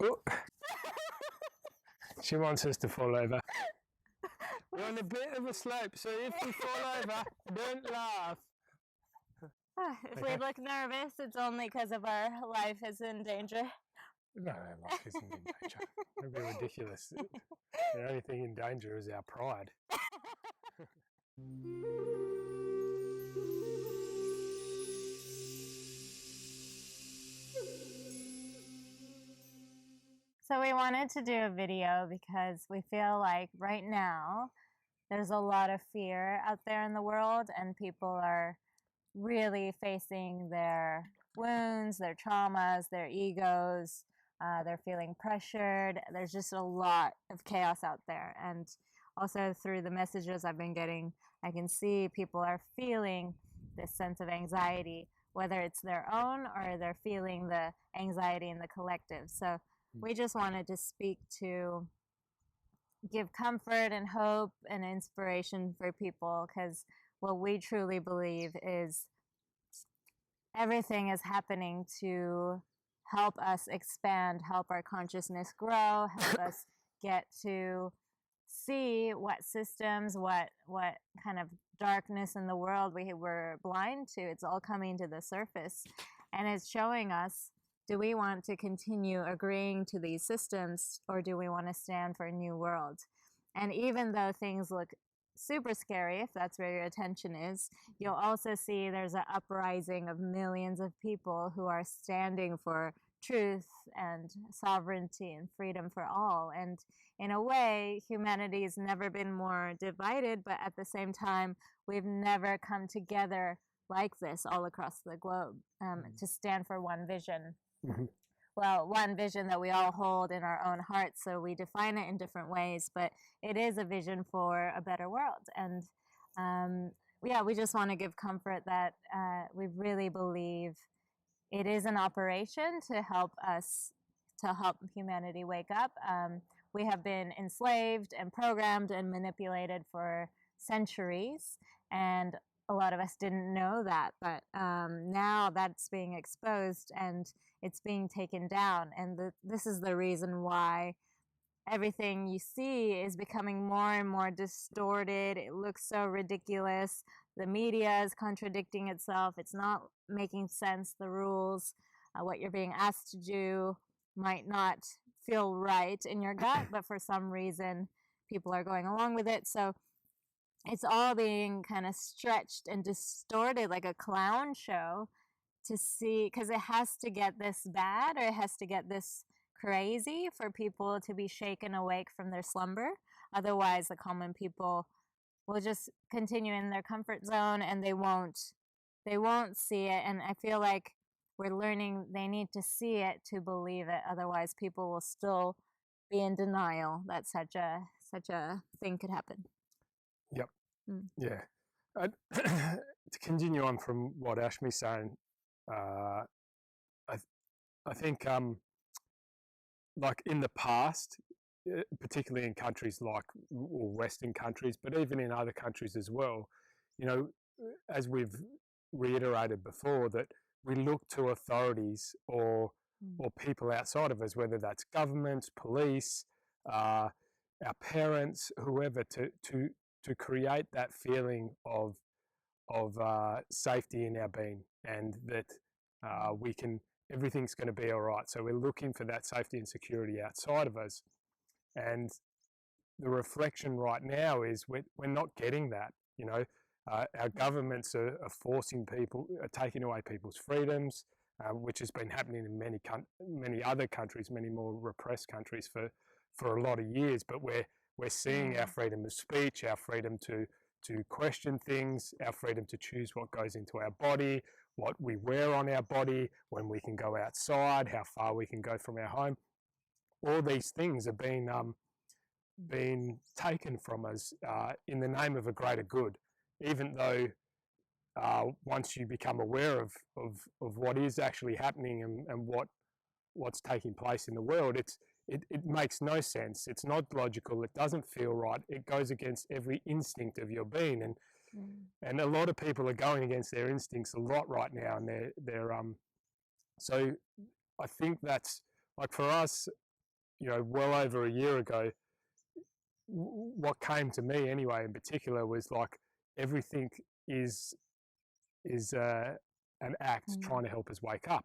Oh, she wants us to fall over. We're on a bit of a slope, so if we fall over, don't laugh. If we look nervous, it's only because of our life is in danger. No, life isn't in danger. That'd be ridiculous. The only thing in danger is our pride. So we wanted to do a video because we feel like right now there's a lot of fear out there in the world, and people are really facing their wounds, their traumas, their egos. They're feeling pressured. There's just a lot of chaos out there. And also through the messages I've been getting, I can see people are feeling this sense of anxiety, whether it's their own or they're feeling the anxiety in the collective. So we just wanted to speak to give comfort and hope and inspiration for people, because what we truly believe is everything is happening to help us expand, help our consciousness grow, help us get to see what systems, what kind of darkness in the world we were blind to. It's all coming to the surface, and it's showing us, do we want to continue agreeing to these systems, or do we want to stand for a new world? And even though things look super scary, if that's where your attention is, you'll also see there's an uprising of millions of people who are standing for truth and sovereignty and freedom for all. And in a way, humanity's never been more divided, but at the same time, we've never come together like this all across the globe to stand for one vision. Mm-hmm. Well, one vision that we all hold in our own hearts, so we define it in different ways, but it is a vision for a better world. And we just want to give comfort that we really believe it is an operation to help us, to help humanity wake up. We have been enslaved and programmed and manipulated for centuries, and a lot of us didn't know that, but now that's being exposed and it's being taken down. And this is the reason why everything you see is becoming more and more distorted. It looks so ridiculous. The media is contradicting itself. It's not making sense. The rules, what you're being asked to do might not feel right in your gut, but for some reason people are going along with it. So it's all being kind of stretched and distorted like a clown show to see, because it has to get this bad, or it has to get this crazy for people to be shaken awake from their slumber. Otherwise, the common people will just continue in their comfort zone, and they won't see it. And I feel like we're learning they need to see it to believe it. Otherwise, people will still be in denial that such a thing could happen. Yep. Yeah. To continue on from what Ashmi's saying, I think like in the past, particularly in countries like Western countries, but even in other countries as well, you know, as we've reiterated before, that we look to authorities or people outside of us, whether that's governments, police, our parents, whoever, to create that feeling of safety in our being, and that everything's going to be all right. So we're looking for that safety and security outside of us. And the reflection right now is we're not getting that. You know, our governments are forcing people, taking away people's freedoms, which has been happening in many other countries, many more repressed countries for a lot of years. But we're seeing our freedom of speech, our freedom to question things, our freedom to choose what goes into our body, what we wear on our body, when we can go outside, how far we can go from our home. All these things have been taken from us in the name of a greater good, even though once you become aware of what is actually happening and what's taking place in the world, it makes no sense. It's not logical. It doesn't feel right. It goes against every instinct of your being, and a lot of people are going against their instincts a lot right now. And they're so I think that's like for us. well over a year ago, what came to me anyway in particular was like everything is an act trying to help us wake up.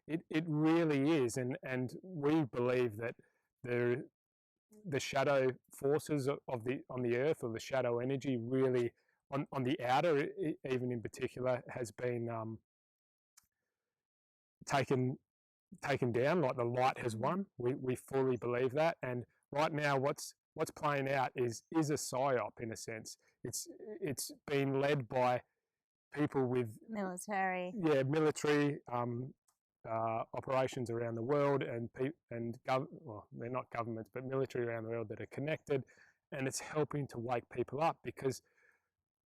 It really is, and we believe that the shadow forces of the on the earth, or the shadow energy, really on the outer, even in particular, has been taken down. Like the light has won. We fully believe that, and right now what's playing out is a psyop in a sense. It's been led by people with military operations around the world, well, they're not governments, but military around the world that are connected, and it's helping to wake people up, because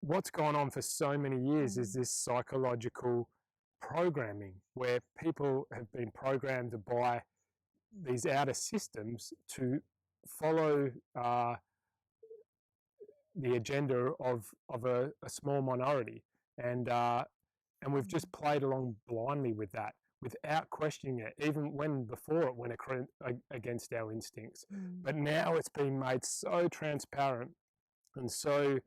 what's gone on for so many years is this psychological programming where people have been programmed by these outer systems to follow the agenda of a small minority, and we've just played along blindly with that without questioning it, even when before it went against our instincts. But now it's been made so transparent and so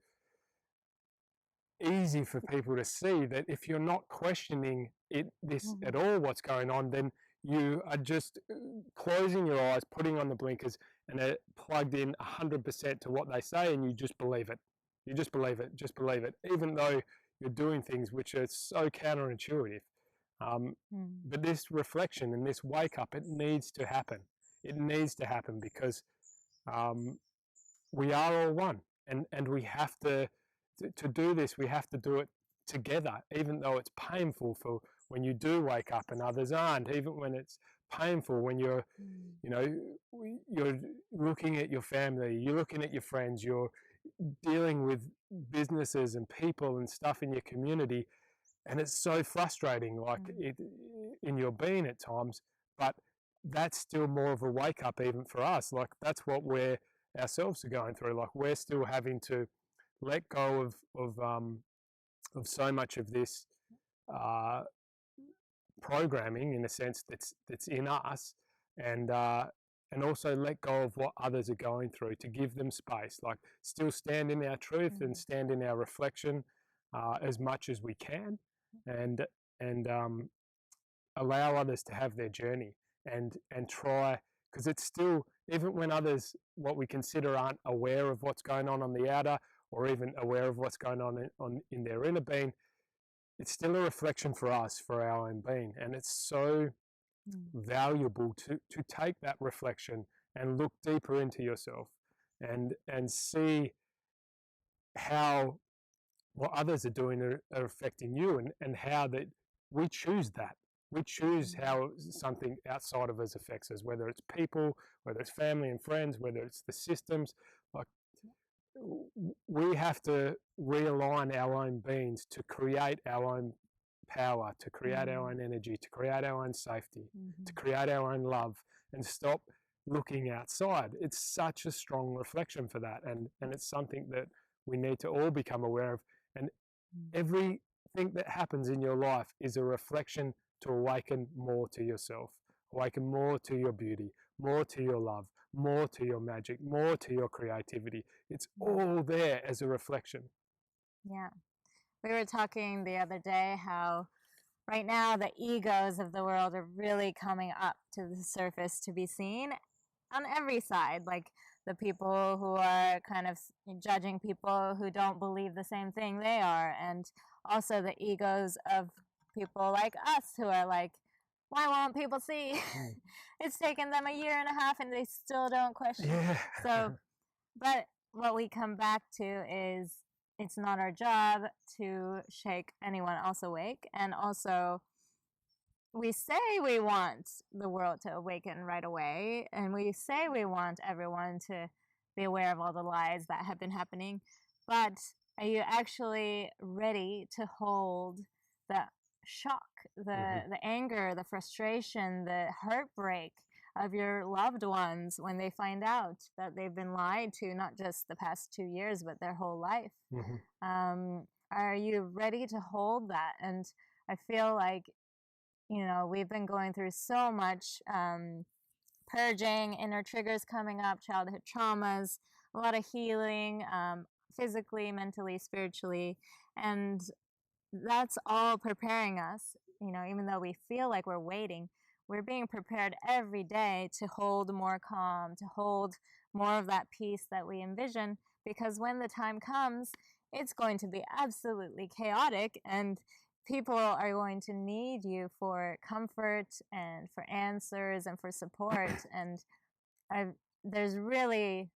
easy for people to see that if you're not questioning this at all, what's going on, then you are just closing your eyes, putting on the blinkers, and are plugged in 100% to what they say, and you just believe it. You just believe it, even though you're doing things which are so counterintuitive. But this reflection and this wake up, it needs to happen. It needs to happen because we are all one, and we have to do this. We have to do it together, even though it's painful for when you do wake up and others aren't. Even when it's painful when you're you're looking at your family, you're looking at your friends, you're dealing with businesses and people and stuff in your community, and it's so frustrating, like in your being at times. But that's still more of a wake up even for us. Like that's what we're ourselves are going through. Like we're still having to let go of so much of this programming, in a sense, that's in us, and also let go of what others are going through, to give them space. Like still stand in our truth and stand in our reflection as much as we can, and allow others to have their journey, and try, because it's still, even when others, what we consider, aren't aware of what's going on the outer, or even aware of what's going on in their inner being, it's still a reflection for us, for our own being. And it's so valuable to take that reflection and look deeper into yourself, and see how what others are doing are affecting you, and how that we choose that. We choose how something outside of us affects us, whether it's people, whether it's family and friends, whether it's the systems. Like we have to realign our own beings to create our own power, to create our own energy, to create our own safety, to create our own love, and stop looking outside. It's such a strong reflection for that, and it's something that we need to all become aware of. And everything that happens in your life is a reflection to awaken more to yourself, awaken more to your beauty, more to your love, more to your magic, more to your creativity. It's all there as a reflection. Yeah. We were talking the other day how right now the egos of the world are really coming up to the surface to be seen on every side. Like the people who are kind of judging people who don't believe the same thing they are, and also the egos of people like us who are like, why won't people see? It's taken them 1.5 years and they still don't question. Yeah. So, but what we come back to is it's not our job to shake anyone else awake. And also, we say we want the world to awaken right away, and we say we want everyone to be aware of all the lies that have been happening. But are you actually ready to hold the shock, the anger, the frustration, the heartbreak of your loved ones when they find out that they've been lied to, not just the past 2 years, but their whole life? Are you ready to hold that? And I feel like, we've been going through so much purging, inner triggers coming up, childhood traumas, a lot of healing, physically, mentally, spiritually. And that's all preparing us, even though we feel like we're waiting, we're being prepared every day to hold more calm, to hold more of that peace that we envision, because when the time comes, it's going to be absolutely chaotic, and people are going to need you for comfort and for answers and for support. And there's really,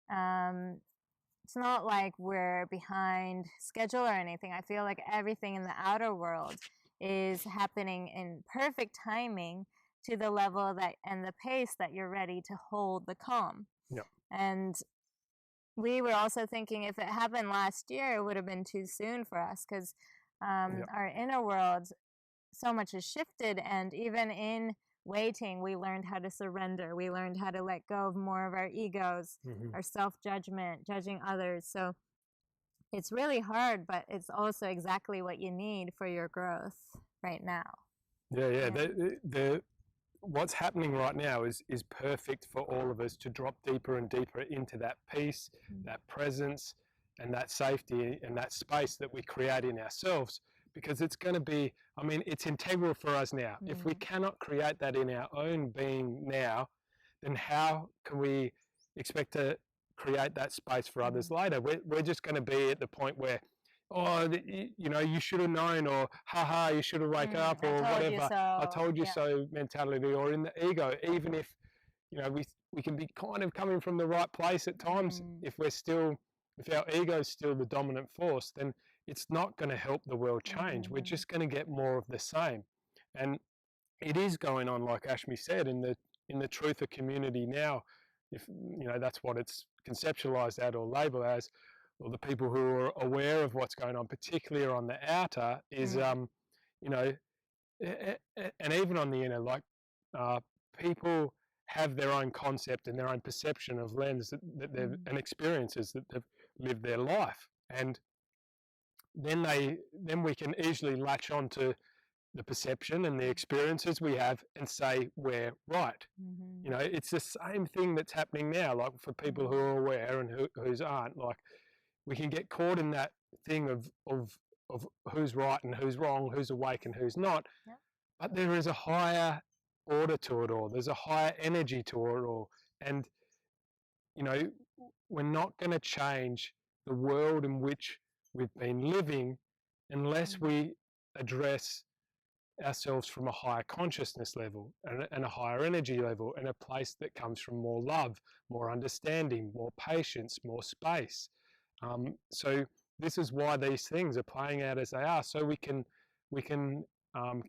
it's not like we're behind schedule or anything. I feel like everything in the outer world is happening in perfect timing to the level that and the pace that you're ready to hold the calm. Yep. And we were also thinking if it happened last year, it would have been too soon for us, because our inner world, so much has shifted. And even in waiting, we learned how to surrender. We learned how to let go of more of our egos, our self-judgment, judging others. So it's really hard, but it's also exactly what you need for your growth right now. Yeah. What's happening right now is perfect for all of us to drop deeper and deeper into that peace, that presence, and that safety and that space that we create in ourselves, because it's going to be, I mean, it's integral for us now. If we cannot create that in our own being now, then how can we expect to create that space for others later? We're just going to be at the point where, oh, you should have known, or haha, you should have wake up, or whatever. I told you so mentality, or in the ego. Even if we can be kind of coming from the right place at times, if our ego is still the dominant force, then it's not going to help the world change. We're just going to get more of the same. And it is going on, like Ashmi said, in the truther community now. If that's what it's conceptualized at or labeled as, or the people who are aware of what's going on, particularly on the outer, is and even on the inner, like people have their own concept and their own perception of lens that they've and experiences that they've lived their life, and then we can easily latch on to the perception and the experiences we have and say we're right. It's the same thing that's happening now, like for people who are aware and who's aren't. Like, we can get caught in that thing of who's right and who's wrong, who's awake and who's not. But there is a higher order to it all. There's a higher energy to it all. And, we're not going to change the world in which we've been living unless we address ourselves from a higher consciousness level and a higher energy level, and a place that comes from more love, more understanding, more patience, more space. So this is why these things are playing out as they are, so we can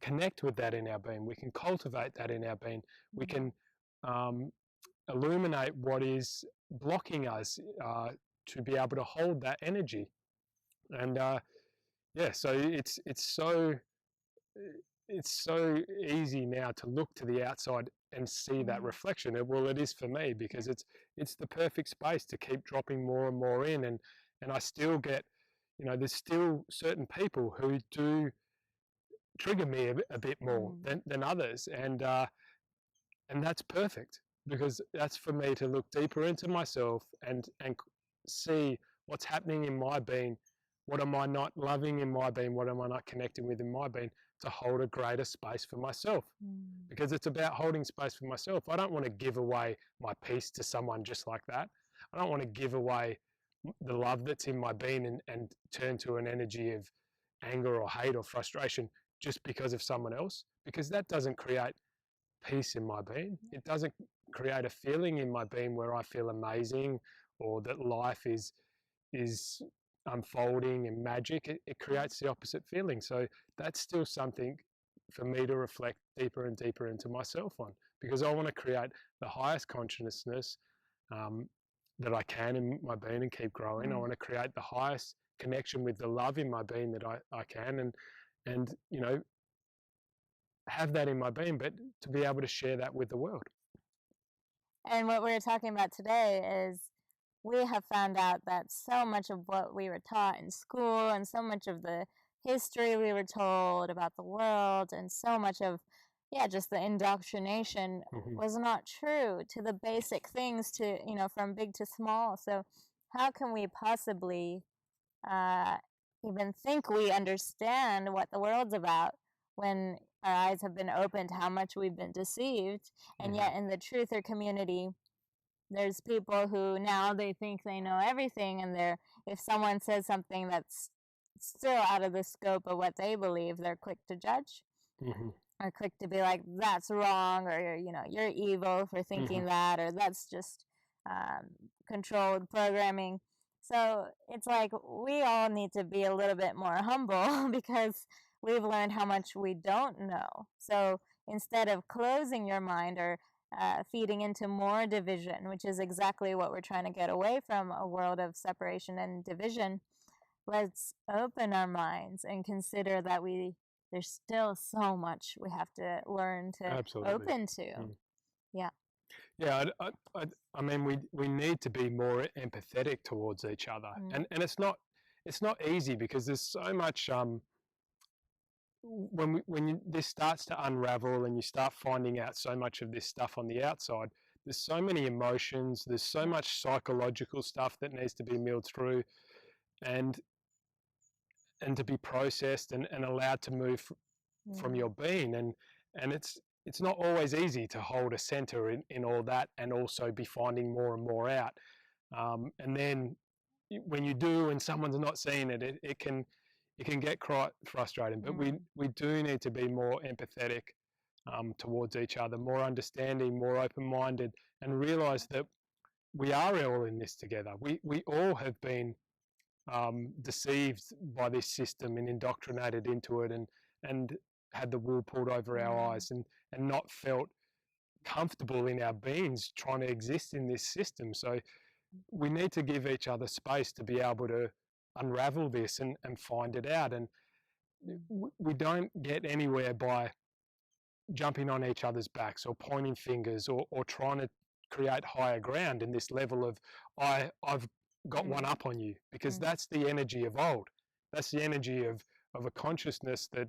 connect with that in our being. We can cultivate that in our being. We can illuminate what is blocking us to be able to hold that energy. And so it's so easy now to look to the outside and see that reflection. Well, it is for me, because it's the perfect space to keep dropping more and more in. And I still get, there's still certain people who do trigger me a bit more than others. And that's perfect, because that's for me to look deeper into myself and see what's happening in my being. What am I not loving in my being? What am I not connecting with in my being, to hold a greater space for myself? Because it's about holding space for myself. I don't want to give away my peace to someone just like that. I don't want to give away the love that's in my being and turn to an energy of anger or hate or frustration just because of someone else, because that doesn't create peace in my being. It doesn't create a feeling in my being where I feel amazing, or that life is unfolding and magic. It creates the opposite feeling. So that's still something for me to reflect deeper and deeper into myself on, because I want to create the highest consciousness that I can in my being and keep growing. I want to create the highest connection with the love in my being that I can, and have that in my being, but to be able to share that with the world. And what we're talking about today is, we have found out that so much of what we were taught in school, and so much of the history we were told about the world, and so much of yeah, just the indoctrination was not true to the basic things, to, from big to small. So how can we possibly uh, even think we understand what the world's about when our eyes have been opened to how much we've been deceived? And yet in the truther community, there's people who now they think they know everything, and if someone says something that's still out of the scope of what they believe, they're quick to judge, or quick to be like, that's wrong, or you're evil for thinking that, or that's just controlled programming. So it's like we all need to be a little bit more humble because we've learned how much we don't know. So instead of closing your mind or feeding into more division, which is exactly what we're trying to get away from, a world of separation and division, let's open our minds and consider that there's still so much we have to learn to Absolutely. open to. Yeah. Yeah, I mean, we need to be more empathetic towards each other, and it's not easy because there's so much when this starts to unravel and you start finding out so much of this stuff on the outside, there's so many emotions, there's so much psychological stuff that needs to be milled through, and to be processed and allowed to move from your being, and it's not always easy to hold a center in all that and also be finding more and more out, and then when you do and someone's not seeing it, it can get quite frustrating. But we do need to be more empathetic towards each other, more understanding, more open-minded, and realize that we are all in this together. We all have been deceived by this system and indoctrinated into it, and had the wool pulled over our eyes, and not felt comfortable in our beings trying to exist in this system. So we need to give each other space to be able to unravel this and find it out. And we don't get anywhere by jumping on each other's backs or pointing fingers or trying to create higher ground in this level of I've got one up on you, because that's the energy of old. That's the energy of a consciousness that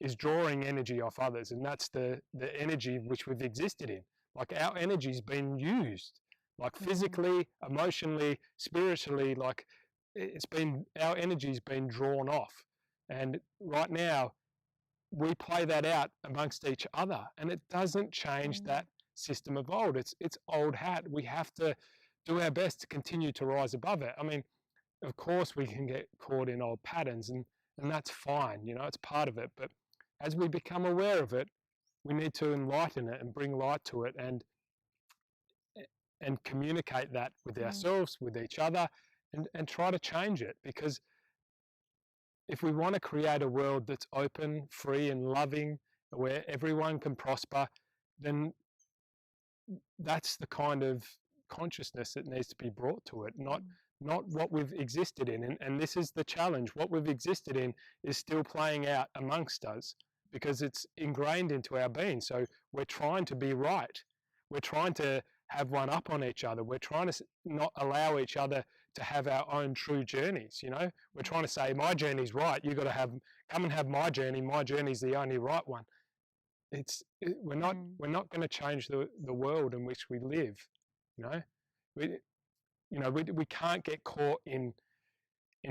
is drawing energy off others, and that's the energy which we've existed in. Like, our energy's been used, like physically, emotionally, spiritually. Like, our energy's been drawn off, and right now we play that out amongst each other, and it doesn't change that system of old. It's old hat. We have to do our best to continue to rise above it. I mean, of course we can get caught in old patterns, and that's fine, it's part of it. But as we become aware of it, we need to enlighten it and bring light to it, and communicate that with ourselves, with each other, and try to change it. Because if we want to create a world that's open, free, and loving, where everyone can prosper, then that's the kind of consciousness that needs to be brought to it, not what we've existed in. And this is the challenge. What we've existed in is still playing out amongst us, because it's ingrained into our being. So we're trying to be right. We're trying to have one up on each other. We're trying to not allow each other to have our own true journeys. We're trying to say, my journey's right. You've got to come and have my journey. My journey's the only right one. We're not going to change the world in which we live. We can't get caught in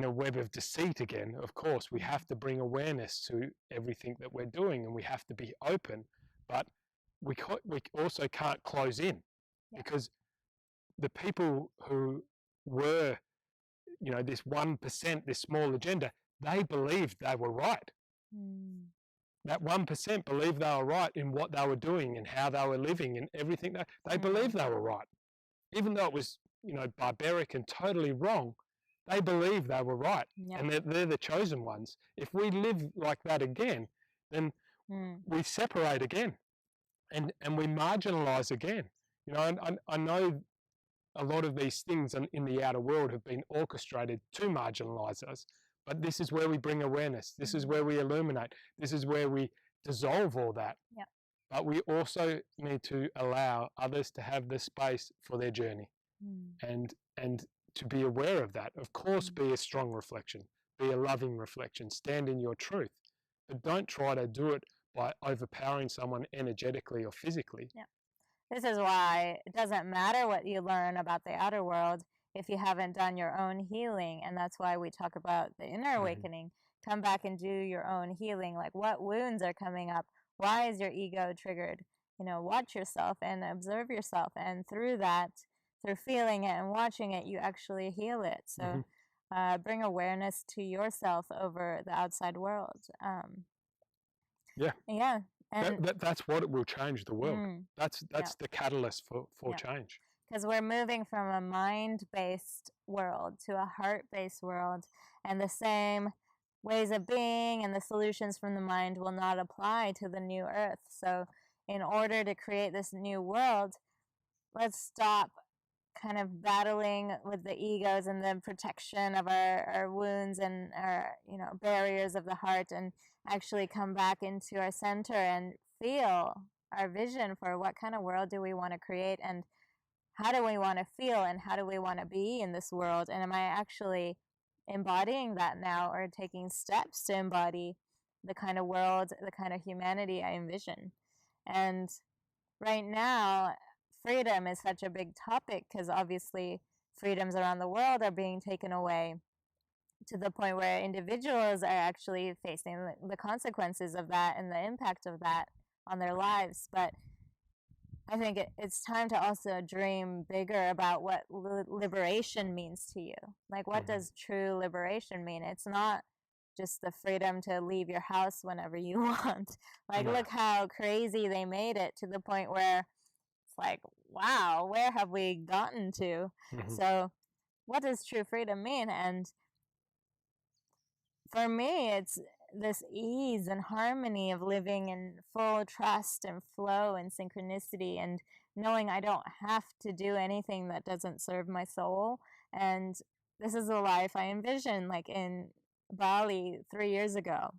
a web of deceit again. Of course, we have to bring awareness to everything that we're doing, and we have to be open. But we also can't close in, because the people who were, this 1%, this small agenda, they believed they were right. That 1% believed they were right in what they were doing and how they were living and everything. They believed they were right. Even though it was, barbaric and totally wrong, they believed they were right. And they're the chosen ones. If we live like that again, then we separate again, and we marginalize again. I know a lot of these things in the outer world have been orchestrated to marginalize us, but this is where we bring awareness. This is where we illuminate. This is where we dissolve all that. But we also need to allow others to have the space for their journey, and to be aware of that. Of course, be a strong reflection, be a loving reflection, stand in your truth, but don't try to do it by overpowering someone energetically or physically. Yeah. This is why it doesn't matter what you learn about the outer world if you haven't done your own healing. And that's why we talk about the inner awakening. Come back and do your own healing. Like, what wounds are coming up? Why is your ego triggered? You know, watch yourself and observe yourself. And through that, through feeling it and watching it, you actually heal it. So bring awareness to yourself over the outside world. Yeah. Yeah. And That's what it will change the world. That's the catalyst for change. Because we're moving from a mind-based world to a heart-based world, and the same ways of being and the solutions from the mind will not apply to the new earth. So in order to create this new world, let's stop kind of battling with the egos and the protection of our wounds and our, you know, barriers of the heart, and actually come back into our center and feel our vision for what kind of world do we want to create, and how do we want to feel, and how do we want to be in this world, and am I actually embodying that now, or taking steps to embody the kind of world, the kind of humanity I envision. And right now, freedom is such a big topic because obviously freedoms around the world are being taken away to the point where individuals are actually facing the consequences of that and the impact of that on their lives. But I think it's time to also dream bigger about what liberation means to you. Like, what does true liberation mean? It's not just the freedom to leave your house whenever you want. Like, look how crazy they made it, to the point where it's like, wow, where have we gotten to? So what does true freedom mean? And for me, it's this ease and harmony of living in full trust and flow and synchronicity, and knowing I don't have to do anything that doesn't serve my soul. And this is the life I envisioned, like in Bali 3 years ago,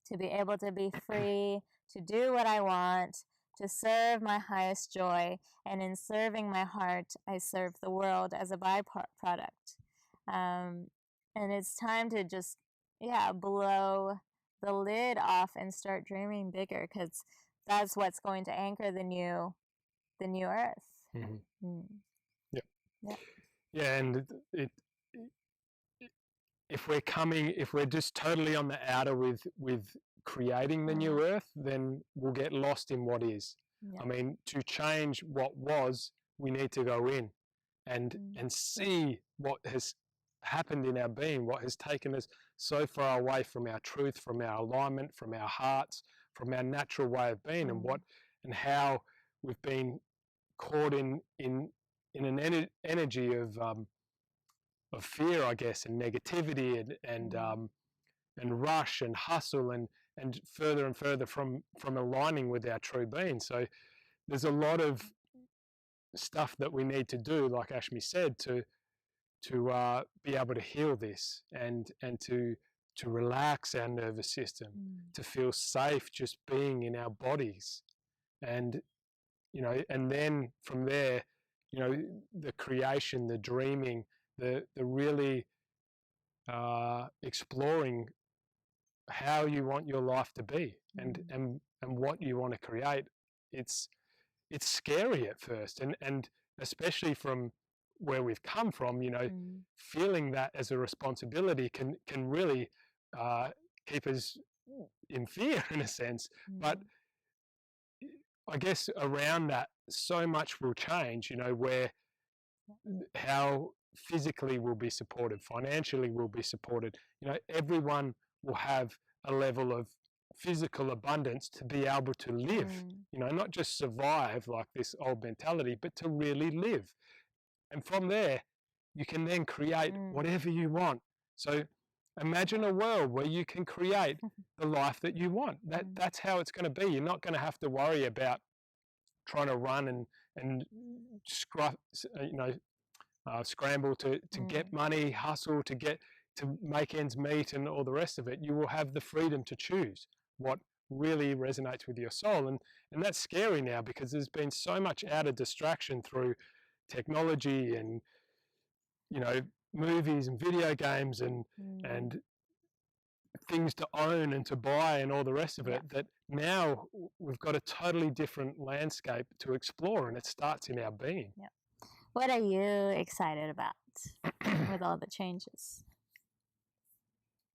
to be able to be free, to do what I want, to serve my highest joy. And in serving my heart, I serve the world as a byproduct. And it's time to just, blow the lid off and start dreaming bigger, because that's what's going to anchor the new earth. Yeah, and if we're just totally on the outer with creating the new earth, then we'll get lost in what is. I mean, to change what was, we need to go in and see what has happened in our being, what has taken us so far away from our truth, from our alignment, from our hearts, from our natural way of being, and how we've been caught in an energy of fear, I guess, and negativity and rush and hustle and further and further from aligning with our true being. So there's a lot of stuff that we need to do, like Ashmi said, to be able to heal this and to relax our nervous system, to feel safe just being in our bodies, and and then from there, the creation, the dreaming, the really exploring how you want your life to be and what you want to create. It's scary at first, and especially from where we've come from, feeling that as a responsibility can really keep us in fear in a sense. But I guess around that, so much will change, where how physically we'll be supported, financially we'll be supported. Everyone will have a level of physical abundance to be able to live, not just survive like this old mentality, but to really live. And from there, you can then create whatever you want. So imagine a world where you can create the life that you want. That's how it's going to be. You're not going to have to worry about trying to run and scramble to get money, hustle to make ends meet and all the rest of it. You will have the freedom to choose what really resonates with your soul. And that's scary now, because there's been so much outer distraction through technology and movies and video games and things to own and to buy and all the rest of Yeah. it, that now we've got a totally different landscape to explore, and it starts in our being. Yeah. What are you excited about with all the changes?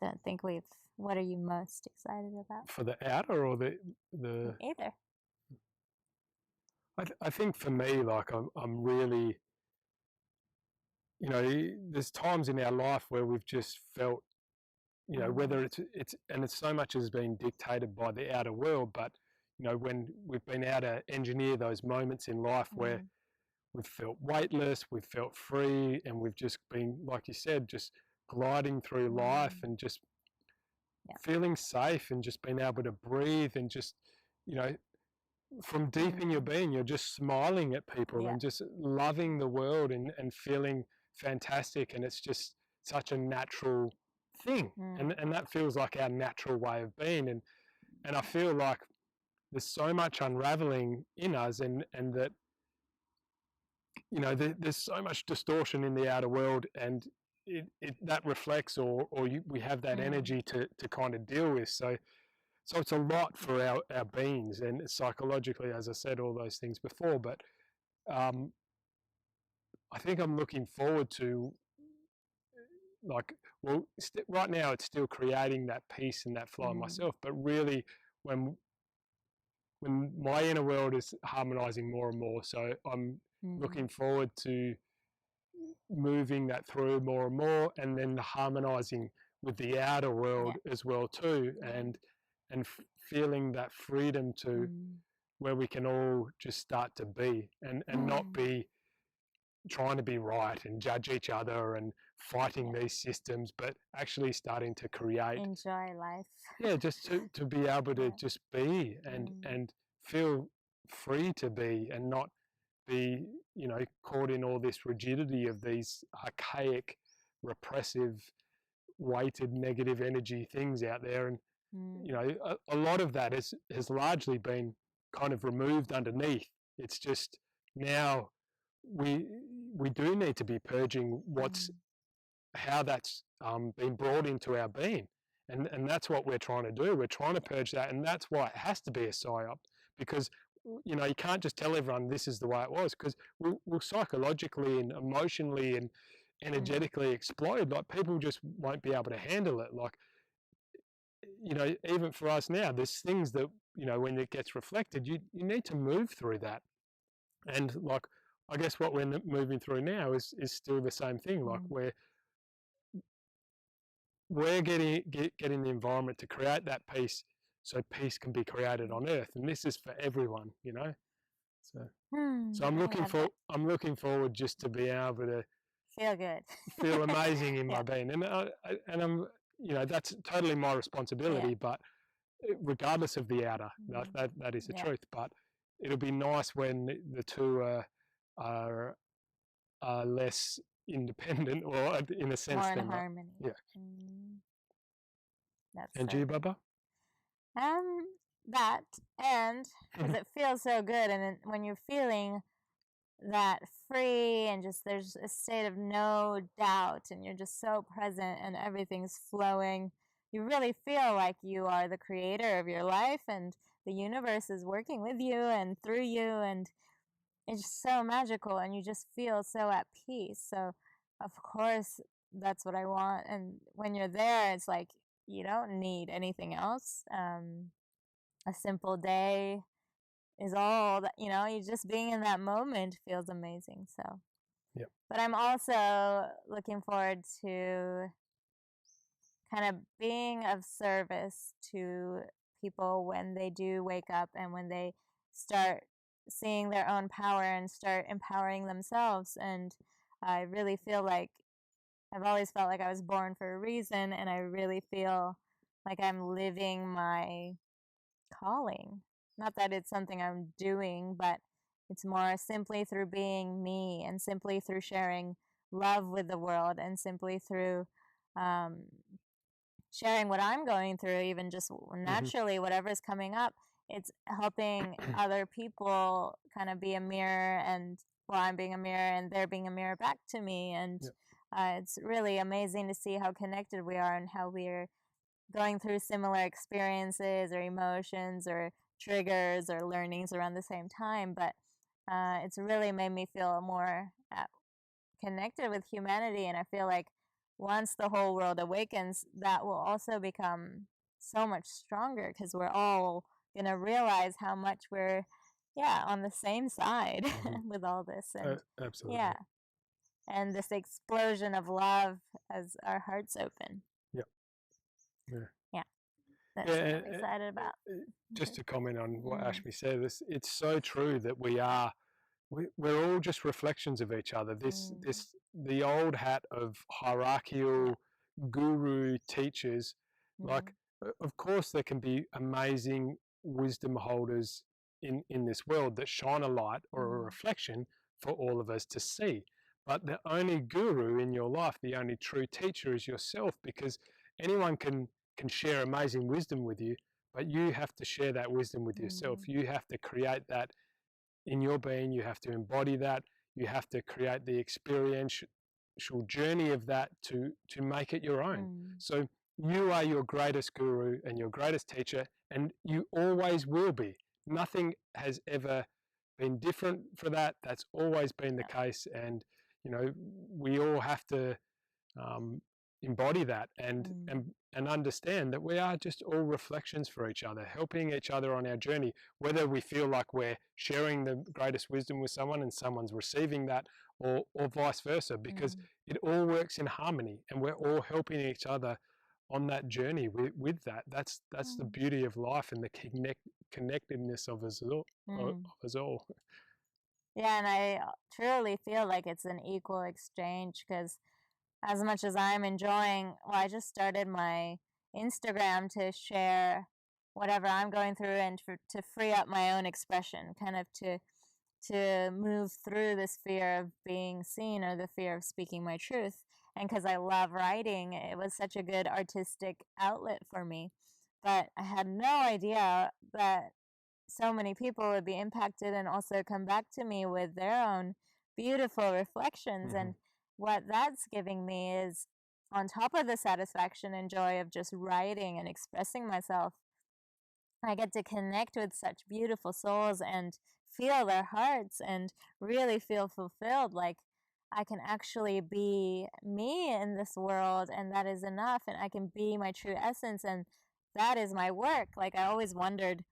Don't think we've. What are you most excited about? For the outer or the Either. I think for me, like I'm really, there's times in our life where we've just felt, whether it's and it's so much has been dictated by the outer world, but when we've been able to engineer those moments in life where we've felt weightless, we've felt free, and we've just been, like you said, just gliding through life and just feeling safe and just being able to breathe and just, from deep in your being, you're just smiling at people and just loving the world and feeling fantastic. And it's just such a natural thing. And that feels like our natural way of being. And I feel like there's so much unraveling in us, and that, there's so much distortion in the outer world, and that reflects, we have that energy to kind of deal with. So it's a lot for our beings, and psychologically, as I said, all those things before. But I think I'm looking forward to, like, well, right now it's still creating that peace and that flow in myself. But really, when my inner world is harmonizing more and more, so I'm looking forward to moving that through more and more, and then harmonizing with the outer world as well too, and feeling that freedom to where we can all just start to be and not be trying to be right and judge each other and fighting these systems, but actually starting to create, enjoy life. Yeah, just to be able to just be and feel free to be, and not be, caught in all this rigidity of these archaic, repressive, weighted negative energy things out there. And a lot of that has largely been kind of removed underneath. It's just now we do need to be purging how that's been brought into our being, and that's what we're trying to do. We're trying to purge that, and that's why it has to be a psyop, because you can't just tell everyone this is the way it was, because we'll psychologically and emotionally and energetically explode. Like, people just won't be able to handle it. Like, even for us now, there's things that, when it gets reflected, you need to move through that. And, like, I guess what we're moving through now is still the same thing. Like, we're getting the environment to create that peace, so peace can be created on earth. And this is for everyone, So I'm looking forward just to be able to feel good, feel amazing in my being, and I'm, that's totally my responsibility. But regardless of the outer, that is the truth. But it'll be nice when the two are less independent, or in a sense, more in harmony. That's and you, Bubba? That, and because it feels so good, and when you're feeling that free and just there's a state of no doubt, and you're just so present and everything's flowing, you really feel like you are the creator of your life, and the universe is working with you and through you, and it's just so magical, and you just feel so at peace. So of course that's what I want. And when you're there, it's like you don't need anything else. A simple day is all that, you just being in that moment feels amazing. So but I'm also looking forward to kind of being of service to people when they do wake up, and when they start seeing their own power and start empowering themselves. And I really feel like I've always felt like I was born for a reason, and I really feel like I'm living my calling. Not that it's something I'm doing, but it's more simply through being me, and simply through sharing love with the world, and simply through sharing what I'm going through, even just naturally, whatever's coming up. It's helping other people kind of be a mirror, and I'm being a mirror, and they're being a mirror back to me. And it's really amazing to see how connected we are, and how we're going through similar experiences or emotions or triggers or learnings around the same time, but it's really made me feel more connected with humanity. And I feel like once the whole world awakens, that will also become so much stronger because we're all going to realize how much we're, yeah, on the same side with all this. And Absolutely. yeah, and this explosion of love as our hearts open. Yep. Yeah. Yeah, that's what I'm excited about. Just to comment on what Mm. Ashmi said, it's so true that we're all just reflections of each other. The old hat of hierarchical guru teachers, like, of course there can be amazing wisdom holders in this world that shine a light or a reflection for all of us to see. But the only guru in your life, the only true teacher, is yourself, because anyone can share amazing wisdom with you, but you have to share that wisdom with yourself. You have to create that in your being. You have to embody that. You have to create the experiential journey of that to make it your own. So you are your greatest guru and your greatest teacher, and you always will be. Nothing has ever been different for that. That's always been the case. And we all have to embody that and understand that we are just all reflections for each other, helping each other on our journey, whether we feel like we're sharing the greatest wisdom with someone and someone's receiving that, or vice versa, because it all works in harmony and we're all helping each other on that journey with that. That's the beauty of life and the connectedness of us all. Yeah, and I truly feel like it's an equal exchange because as much as I'm enjoying, well, I just started my Instagram to share whatever I'm going through and to free up my own expression, kind of to move through this fear of being seen or the fear of speaking my truth. And because I love writing, it was such a good artistic outlet for me. But I had no idea that so many people would be impacted and also come back to me with their own beautiful reflections. And what that's giving me is, on top of the satisfaction and joy of just writing and expressing myself, I get to connect with such beautiful souls and feel their hearts and really feel fulfilled. Like I can actually be me in this world, and that is enough. And I can be my true essence, and that is my work. Like I always wondered,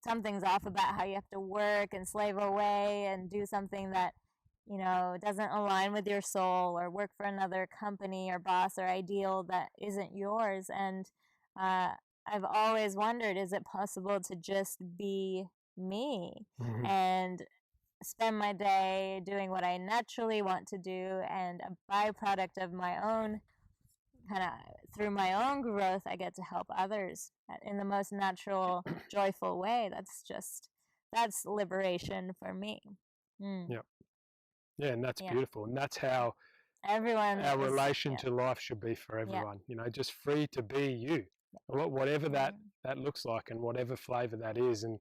something's off about how you have to work and slave away and do something that doesn't align with your soul, or work for another company or boss or ideal that isn't yours. And I've always wondered, is it possible to just be me and spend my day doing what I naturally want to do, and a byproduct of my own kind of, through my own growth, I get to help others in the most natural, joyful way. That's liberation for me. Yeah, and that's beautiful, and that's how our relation to life should be for everyone. Just free to be you, whatever that looks like, and whatever flavor that is. And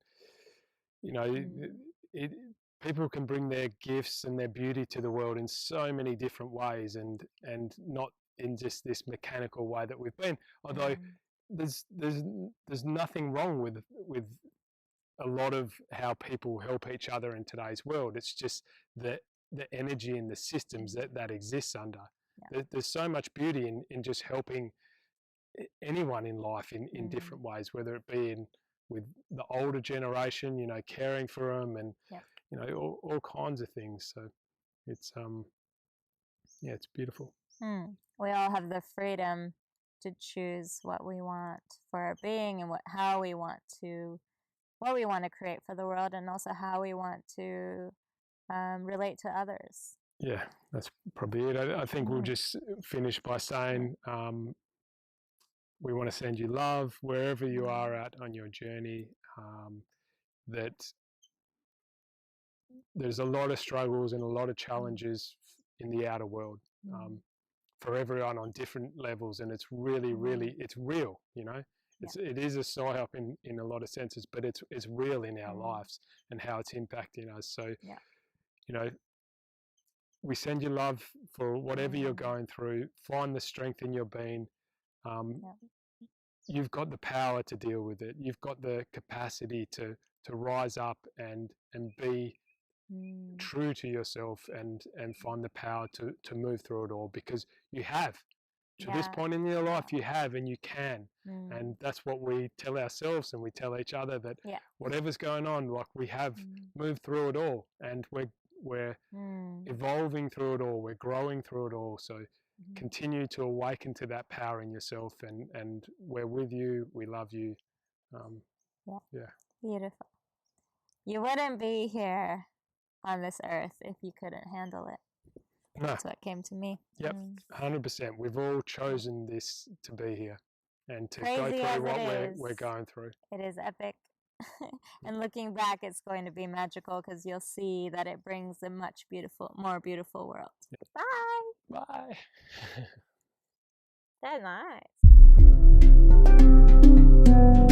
people can bring their gifts and their beauty to the world in so many different ways, and not in just this mechanical way that we've been. Although there's nothing wrong with a lot of how people help each other in today's world. It's just the energy and the systems that exists under. There's so much beauty in just helping anyone in life in different ways, whether it be with the older generation, caring for them, and all kinds of things. So it's it's beautiful. We all have the freedom to choose what we want for our being, and what we want to create for the world, and also how we want to relate to others. Yeah, that's probably it. I think we'll just finish by saying we want to send you love wherever you are at on your journey. That there's a lot of struggles and a lot of challenges in the outer world for everyone on different levels, and it's really, really, it's real. It is a psyop in a lot of senses, but it's real in our lives and how it's impacting us. So, we send you love for whatever you're going through. Find the strength in your being. you've got the power to deal with it. You've got the capacity to rise up and be true to yourself and find the power to move through it all, because you have. To this point in your life, you have, and you can. And that's what we tell ourselves, and we tell each other, that whatever's going on, like, we have moved through it all, and we're evolving through it all, we're growing through it all. So continue to awaken to that power in yourself, and we're with you, we love you. Beautiful. You wouldn't be here on this earth if you couldn't handle it. No. That's what came to me. Yep, 100%. We've all chosen this to be here and to Crazy go through as what it we're going through. It is epic. And looking back, it's going to be magical, because you'll see that it brings a much more beautiful world. Yep. Bye. Bye. That's nice.